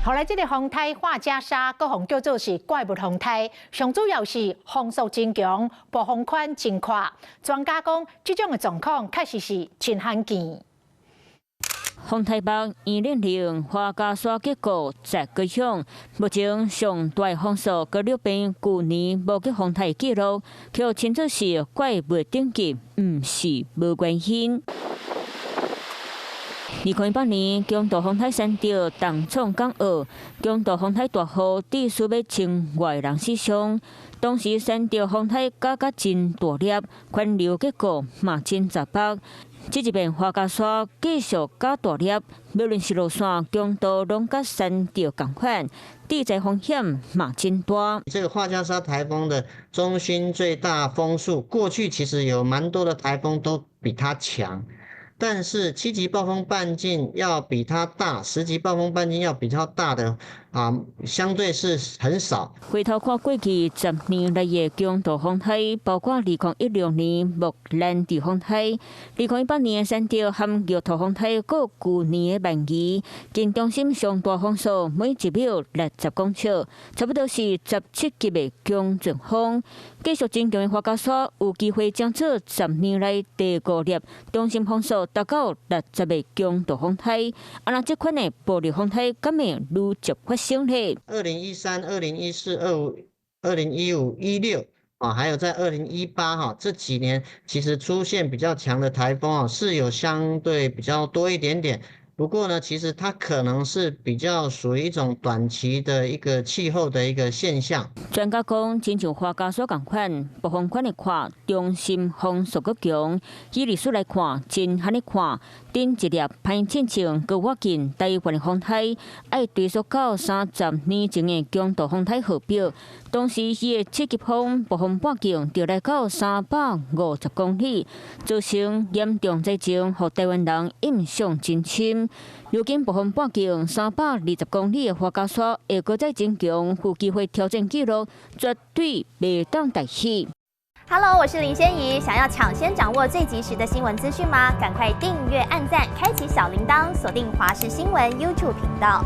后来这个风台化加沙，各项叫做是怪物风台，上主要是风速真强，暴风圈真宽。专家讲，这种的状况确实是真罕见。风台北200花加沙结果在高雄，目前上大风速高6倍，去年无结风台记录，却称作是怪物顶级，唔是无关系。2018年，强度风台山调重创港澳，强度风台大号致数要千外人死伤。当时山调风台加真大粒，环流结果嘛真杂北。这一遍花加沙继续加大粒，无论是路线强度拢甲山调同款，地灾风险嘛真大。这个花加沙台风的中心最大风速，过去其实有蛮多的台风都比它强。但是7级暴风半径要比它大，10级暴风半径要比它大的相对是很少。回头看过去10年来的强度风台，包括2016年木兰地风台、2018年的山调和玉兔风台，搁去年的万宜，近中心上大风速每1秒60公尺，差不多是17级的强阵风。继续增强的花加沙有机会将做10年来第5粒中心风速达到60的强度风台。那这款的暴力风台敢会愈接发生呢？2013、2014、2015、16还有在2018这几年，其实出现比较强的台风是有相对比较多一点点。不过呢，其实它可能是比较属于一种短期的一个气候的一个现象。专家讲，亲像花加沙同款，暴风圈的看，中心风速较强。以历史来看，真罕的看，顶一粒歹亲像高我近台湾的风台，爱追溯到30年前的强度风台号表。当时伊的7级风暴风半径就来到350公里，造成严重灾情，予台湾人印象真深。如今暴风半径320公里的花加沙，会搁再增强，有机会挑战纪录，绝对袂当代替。Hello， 我是林仙怡。想要抢先掌握最及时的新闻资讯吗？赶快订阅、按赞、开启小铃铛，锁定华视新闻 YouTube 频道。